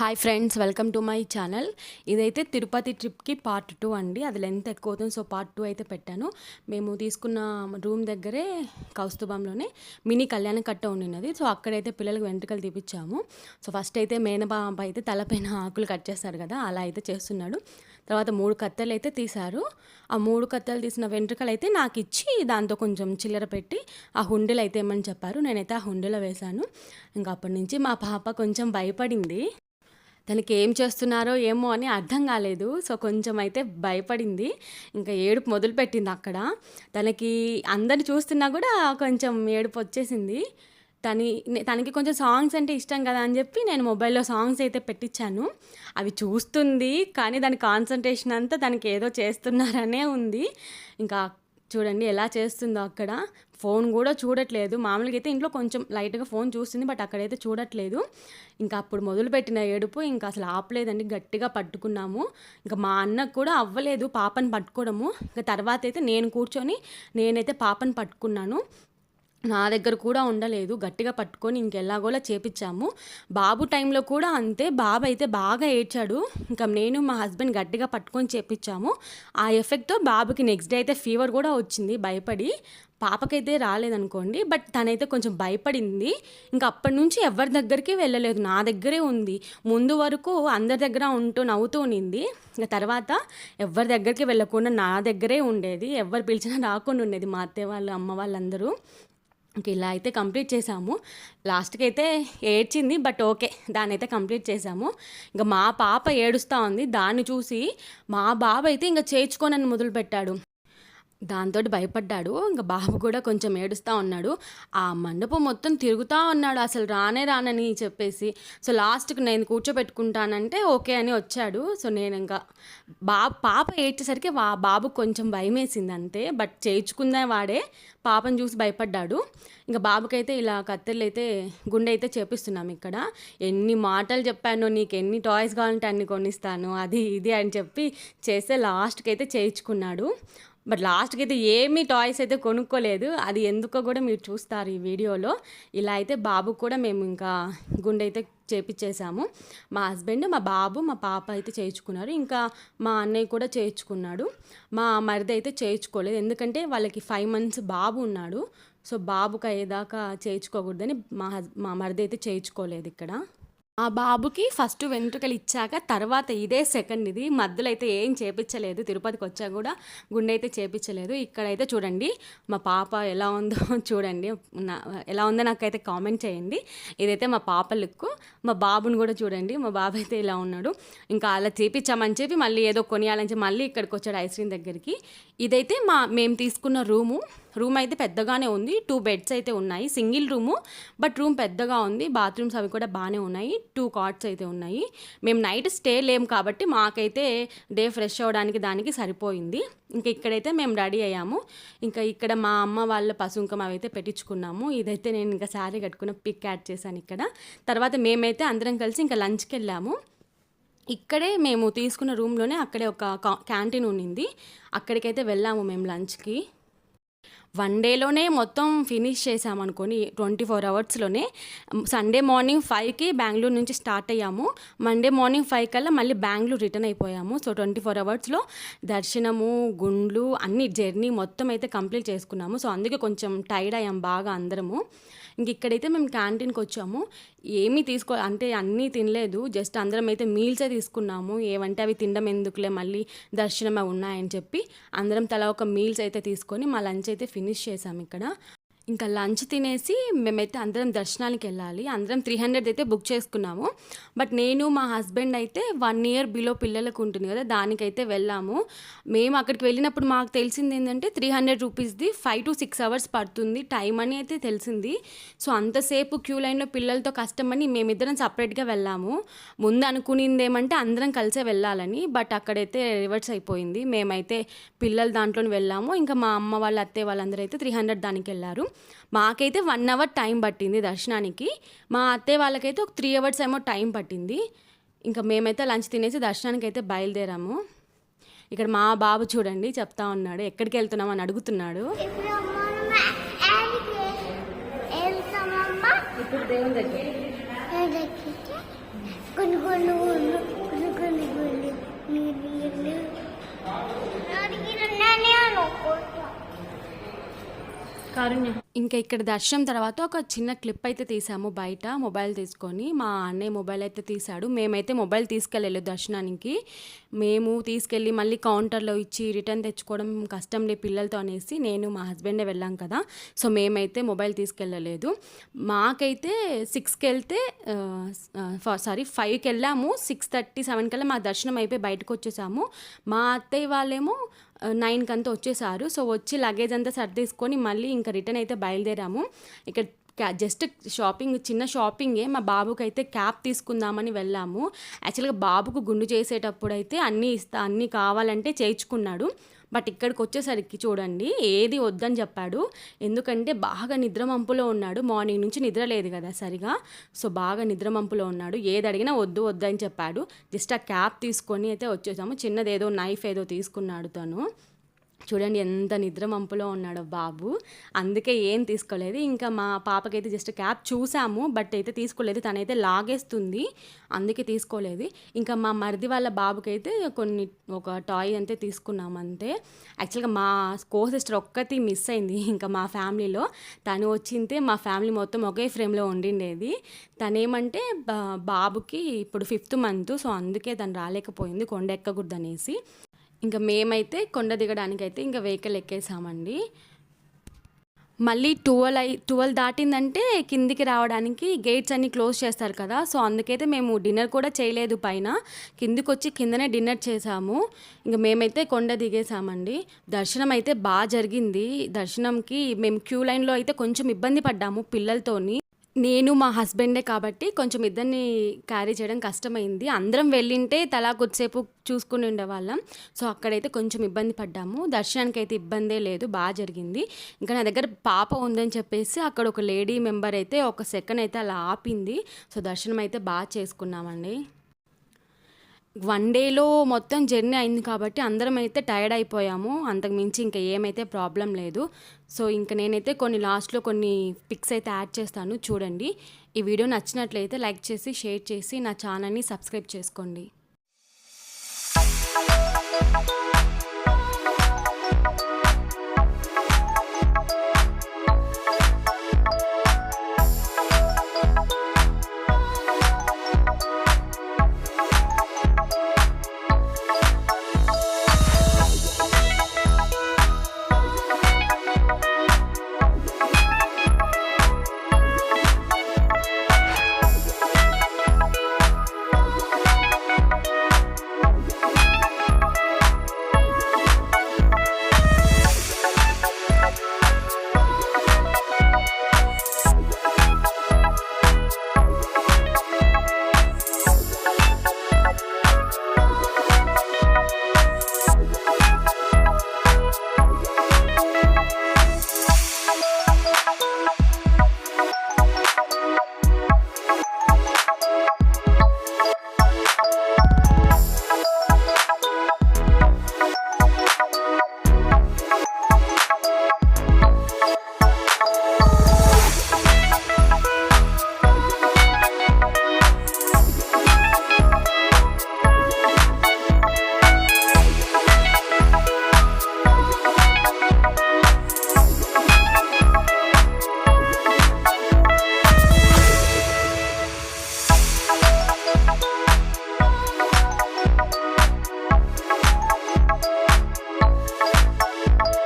Hi friends, welcome to my channel. ఇదైతే తిరుపతి ట్రిప్కి part 2 అండి. అది లెంత్ ఎక్కువ అవుతుంది, సో పార్ట్ 2 అయితే పెట్టాను. మేము తీసుకున్న రూమ్ దగ్గరే కౌస్తుభంలోనే మినీ కళ్యాణ కట్ట ఉండినది. సో అక్కడైతే పిల్లలకు వెంట్రుకలు తీపిచ్చాము. సో ఫస్ట్ అయితే మేనబాబు అయితే తలపైన ఆకులు కట్ చేస్తారు కదా, అలా అయితే చేస్తున్నాడు. తర్వాత 3 కత్తెలు అయితే తీశారు. ఆ 3 కత్తెలు తీసిన వెంట్రుకలు అయితే నాకు ఇచ్చి దాంతో కొంచెం చిల్లర పెట్టి ఆ హుండీలు అయితే ఏమని చెప్పారు. నేనైతే ఆ హుండీలో వేశాను. ఇంకా అప్పటి నుంచి మా పాప కొంచెం భయపడింది. తనకి ఏం చేస్తున్నారో ఏమో అని అర్థం కాలేదు. సో కొంచెం అయితే భయపడింది. ఇంకా ఏడుపు మొదలుపెట్టింది అక్కడ. తనకి అందరిని చూస్తున్నా కూడా కొంచెం ఏడుపు వచ్చేసింది. తనకి కొంచెం సాంగ్స్ అంటే ఇష్టం కదా అని చెప్పి నేను మొబైల్లో సాంగ్స్ అయితే పెట్టించాను. అవి చూస్తుంది, కానీ దాని కాన్సన్ట్రేషన్ అంతా తనకి ఏదో చేస్తున్నారనే ఉంది. ఇంకా చూడండి ఎలా చేస్తుందో అక్కడ. ఫోన్ కూడా చూడట్లేదు. మామూలుగా అయితే ఇంట్లో కొంచెం లైట్గా ఫోన్ చూస్తుంది, బట్ అక్కడైతే చూడట్లేదు. ఇంకా అప్పుడు మొదలుపెట్టిన ఏడుపు ఇంకా అసలు ఆపలేదండి. గట్టిగా పట్టుకున్నాము. ఇంకా మా అన్నకు కూడా అవ్వలేదు పాపని పట్టుకోవడము. ఇంకా తర్వాత అయితే నేనైతే పాపని పట్టుకున్నాను. నా దగ్గర కూడా ఉండలేదు. గట్టిగా పట్టుకొని ఇంకెలాగోలా చేపించాము. బాబు టైంలో కూడా అంతే. బాబు అయితే బాగా ఏడ్చాడు. ఇంకా నేను మా హస్బెండ్ గట్టిగా పట్టుకొని చేపించాము. ఆ ఎఫెక్ట్తో బాబుకి నెక్స్ట్ డే అయితే ఫీవర్ కూడా వచ్చింది భయపడి. పాపకైతే రాలేదనుకోండి, బట్ తనైతే కొంచెం భయపడింది. ఇంకా అప్పటి నుంచి ఎవరి దగ్గరికి వెళ్ళలేదు, నా దగ్గరే ఉంది. ముందు వరకు అందరి దగ్గర ఉంటూ నవ్వుతూ ఉండింది. ఇంకా తర్వాత ఎవరి దగ్గరికి వెళ్ళకుండా నా దగ్గరే ఉండేది. ఎవరు పిలిచినా రాకుండా ఉండేది. మా అత్తయ్య వాళ్ళు, అమ్మ వాళ్ళందరూ. ఇంక ఇలా అయితే కంప్లీట్ చేసాము. లాస్ట్కి అయితే ఏడ్చింది, బట్ ఓకే, దాన్ని అయితే కంప్లీట్ చేసాము. ఇంకా మా పాప ఏడుస్తూ ఉంది. దాన్ని చూసి మా బాబు అయితే ఇంకా చేర్చుకోనని మొదలుపెట్టాడు. దాంతో భయపడ్డాడు. ఇంకా బాబు కూడా కొంచెం ఏడుస్తూ ఉన్నాడు. ఆ మండపం మొత్తం తిరుగుతూ ఉన్నాడు, అసలు రానని చెప్పేసి. సో లాస్ట్కి నేను కూర్చోబెట్టుకుంటానంటే ఓకే అని వచ్చాడు. సో నేను ఇంకా పాప ఏడ్చేసరికి బాబు కొంచెం భయం వేసింది అంతే, బట్ చేయించుకుందే వాడే. పాపను చూసి భయపడ్డాడు. ఇంకా బాబుకైతే ఇలా కత్తెర్లు అయితే గుండె అయితే చేపిస్తున్నాం ఇక్కడ. ఎన్ని మాటలు చెప్పాను, నీకు ఎన్ని టాయ్స్ కావాలంటే అన్ని కొనిస్తాను, అది ఇది అని చెప్పి చేస్తే లాస్ట్కి అయితే చేయించుకున్నాడు. బట్ లాస్ట్కి అయితే ఏమీ టాయ్స్ అయితే కొనుక్కోలేదు. అది ఎందుకో కూడా మీరు చూస్తారు ఈ వీడియోలో. ఇలా అయితే బాబుకు కూడా మేము ఇంకా గుండె అయితే చేపించేసాము. మా హస్బెండ్, మా బాబు, మా పాప అయితే చేయించుకున్నారు. ఇంకా మా అన్నయ్య కూడా చేయించుకున్నాడు. మా మరిది అయితే చేయించుకోలేదు, ఎందుకంటే వాళ్ళకి 5 months బాబు ఉన్నాడు. సో బాబుకి అయ్యేదాకా చేయించుకోకూడదని మా మరిది అయితే చేయించుకోలేదు ఇక్కడ. ఆ బాబుకి ఫస్ట్ వెంట్రుకలు ఇచ్చాక తర్వాత ఇదే సెకండ్. ఇది మధ్యలో అయితే ఏం చేపించలేదు. తిరుపతికి వచ్చా కూడా గుండె అయితే చేపించలేదు. ఇక్కడైతే చూడండి మా పాప ఎలా ఉందో చూడండి. ఎలా ఉందో నాకైతే కామెంట్ చేయండి. ఇదైతే మా పాప లుక్. మా బాబుని కూడా చూడండి. మా బాబు అయితే ఇలా ఉన్నాడు. ఇంకా అలా చేపించామని చెప్పి మళ్ళీ ఏదో కొనియాలని చెప్పి మళ్ళీ ఇక్కడికి వచ్చాడు ఐస్ క్రీమ్ దగ్గరికి. ఇదైతే మేము తీసుకున్న రూమ్ అయితే పెద్దగానే ఉంది. 2 beds అయితే ఉన్నాయి. సింగిల్ రూము, బట్ రూమ్ పెద్దగా ఉంది. బాత్రూమ్స్ అవి కూడా బాగానే ఉన్నాయి. 2 cots అయితే ఉన్నాయి. మేము నైట్ స్టే లేము కాబట్టి మాకైతే డే ఫ్రెష్ అవ్వడానికి దానికి సరిపోయింది. ఇంకా ఇక్కడైతే మేము రెడీ అయ్యాము. ఇంకా ఇక్కడ మా అమ్మ వాళ్ళ పసుంకం అవి అయితే పెట్టించుకున్నాము. ఇదైతే నేను ఇంకా శారీ కట్టుకున్న పిక్ యాడ్ చేశాను ఇక్కడ. తర్వాత మేమైతే అందరం కలిసి ఇంకా లంచ్కి వెళ్ళాము. ఇక్కడే మేము తీసుకున్న రూమ్లోనే అక్కడే ఒక క్యాంటీన్ ఉండింది. అక్కడికైతే వెళ్ళాము మేము లంచ్కి. 1 dayలోనే మొత్తం ఫినిష్ చేసామనుకొని 24 hours సండే మార్నింగ్ 5కి బెంగళూరు నుంచి స్టార్ట్ అయ్యాము. మండే మార్నింగ్ 5 కల్లా మళ్ళీ బెంగళూరు రిటర్న్ అయిపోయాము. సో 24 hours దర్శనము, గుండ్లు అన్ని జర్నీ మొత్తం అయితే కంప్లీట్ చేసుకున్నాము. సో అందుకే కొంచెం టైర్డ్ అయ్యాము బాగా అందరము. ఇంక ఇక్కడైతే మేము క్యాంటీన్కి వచ్చాము. ఏమీ అంటే అన్నీ తినలేదు. జస్ట్ అందరం అయితే మీల్సే తీసుకున్నాము. ఏవంటే అవి తినడం ఎందుకులే, మళ్ళీ దర్శనం అవి ఉన్నాయని చెప్పి అందరం తలా ఒక మీల్స్ అయితే తీసుకొని మా లంచ్ అయితే ఫినిష్ చేసాము ఇక్కడ. ఇంకా లంచ్ తినేసి మేమైతే అందరం దర్శనానికి వెళ్ళాలి. అందరం 300 అయితే బుక్ చేసుకున్నాము. బట్ నేను మా హస్బెండ్ అయితే 1 year బిలో పిల్లలకు ఉంటుంది కదా, దానికైతే వెళ్ళాము. మేము అక్కడికి వెళ్ళినప్పుడు మాకు తెలిసింది ఏంటంటే 300 రూపీస్ది 5 to 6 hours పడుతుంది టైం అని అయితే తెలిసింది. సో అంతసేపు క్యూ లైన్లో పిల్లలతో కష్టమని మేమిద్దరం సపరేట్గా వెళ్ళాము. ముందు అనుకునింది ఏమంటే అందరం కలిసే వెళ్ళాలని, బట్ అక్కడైతే రివర్స్ అయిపోయింది. మేమైతే పిల్లల దాంట్లోనే వెళ్ళాము. ఇంకా మా అమ్మ వాళ్ళ అత్తయ్య వాళ్ళందరూ అయితే 300 దానికి వెళ్ళారు. మాకైతే 1 hour టైం పట్టింది దర్శనానికి. మా అత్తయ్య వాళ్ళకైతే ఒక 3 hours ఏమో టైం పట్టింది. ఇంకా మేమైతే లంచ్ తినేసి దర్శనానికి అయితే బయలుదేరాము. ఇక్కడ మా బాబు చూడండి చెప్తా ఉన్నాడు, ఎక్కడికి వెళ్తున్నాం అని అడుగుతున్నాడు. ఇప్పుడు దేవుని దగ్గర గుల్లు గుల్లు గుల్లు గుల్లు గుల్లు గుల్లు నీళ్ళు నీళ్ళు నాని అనుకుంటా కారుణ్య. ఇంకా ఇక్కడ దర్శనం తర్వాత ఒక చిన్న క్లిప్ అయితే తీసాము బయట మొబైల్ తీసుకొని. మా అన్నయ్య మొబైల్ అయితే తీశాడు. మేమైతే మొబైల్ తీసుకెళ్ళలేదు దర్శనానికి. మేము తీసుకెళ్ళి మళ్ళీ కౌంటర్లో ఇచ్చి రిటర్న్ తెచ్చుకోవడం కష్టంలే పిల్లలతో అనేసి నేను మా హస్బెండే వెళ్ళాం కదా. సో మేమైతే మొబైల్ తీసుకెళ్ళలేదు. మాకైతే 6కి వెళ్తే 5కి వెళ్ళాము. 6:30, 7 కల్లా మా దర్శనం అయిపోయి బయటకు వచ్చేసాము. మా అత్తయ్య వాళ్ళేమో 9కి అంతా వచ్చేసారు. సో వచ్చి లగేజ్ అంతా సర్దేసుకొని మళ్ళీ ఇంకా రిటర్న్ అయితే బయలుదేరాము. ఇక్కడ జస్ట్ షాపింగ్, చిన్న షాపింగే. మా బాబుకి అయితే క్యాప్ తీసుకుందామని వెళ్ళాము. యాక్చువల్గా బాబుకు గుండు చేసేటప్పుడు అయితే అన్నీ కావాలంటే చేయించుకున్నాడు. బట్ ఇక్కడికి వచ్చేసరికి చూడండి ఏది వద్దని చెప్పాడు. ఎందుకంటే బాగా నిద్రమంపులో ఉన్నాడు. మార్నింగ్ నుంచి నిద్ర లేదు కదా సరిగా. సో బాగా నిద్రమంపులో ఉన్నాడు. ఏది అడిగినా వద్దు అని చెప్పాడు. జస్ట్ ఆ క్యాప్ తీసుకొని అయితే వచ్చేసాము. చిన్నది ఏదో నైఫ్ ఏదో తీసుకున్నాడు తను. చూడండి ఎంత నిద్రమంపులో ఉన్నాడో బాబు. అందుకే ఏం తీసుకోలేదు. ఇంకా మా పాపకైతే జస్ట్ క్యాప్ చూసాము, బట్ అయితే తీసుకోలేదు. తనైతే లాగేస్తుంది, అందుకే తీసుకోలేదు. ఇంకా మా మరిది వాళ్ళ బాబుకైతే ఒక టాయ్ అంతే తీసుకున్నాము అంతే. యాక్చువల్గా మా సిస్టర్ ఒక్కటి మిస్ అయింది ఇంకా మా ఫ్యామిలీలో. తను వచ్చింటే మా ఫ్యామిలీ మొత్తం ఒకే ఫ్రేమ్లో ఉండిండేది. తనేమంటే బాబుకి ఇప్పుడు 5th month, సో అందుకే తను రాలేకపోయింది కొండ ఎక్కకూడదు అనేసి. ఇంకా మేమైతే కొండ దిగడానికైతే ఇంకా వెహికల్ ఎక్కేసామండి. మళ్ళీ 12 దాటిందంటే కిందికి రావడానికి గేట్స్ అన్నీ క్లోజ్ చేస్తారు కదా. సో అందుకైతే మేము డిన్నర్ కూడా చేయలేదు పైన. కిందికి వచ్చి కిందనే డిన్నర్ చేసాము. ఇంకా మేమైతే కొండ దిగేసామండి. దర్శనం అయితే బాగా జరిగింది. దర్శనంకి మేము క్యూ లైన్లో అయితే కొంచెం ఇబ్బంది పడ్డాము పిల్లలతోని. నేను మా హస్బెండే కాబట్టి కొంచెం ఇద్దరిని క్యారీ చేయడం కష్టమైంది. అందరం వెళ్ళింటే తలా కొద్దిసేపు చూసుకుని ఉండేవాళ్ళం. సో అక్కడైతే కొంచెం ఇబ్బంది పడ్డాము. దర్శనానికి అయితే ఇబ్బందే లేదు, బాగా జరిగింది. ఇంకా నా దగ్గర పాప ఉందని చెప్పేసి అక్కడ ఒక లేడీ మెంబర్ అయితే ఒక సెకండ్ అయితే అలా ఆపింది. సో దర్శనం అయితే బాగా చేసుకున్నామండి. 1 డేలో మొత్తం జర్నీ అయింది కాబట్టి అందరం అయితే టైర్డ్ అయిపోయాము. అంతకు మించి ఇంకా ఏమైతే ప్రాబ్లం లేదు. సో ఇంకా నేనైతే లాస్ట్లో కొన్ని పిక్స్ అయితే యాడ్ చేస్తాను చూడండి. ఈ వీడియో నచ్చినట్లయితే లైక్ చేసి షేర్ చేసి నా ఛానల్ని సబ్స్క్రైబ్ చేసుకోండి.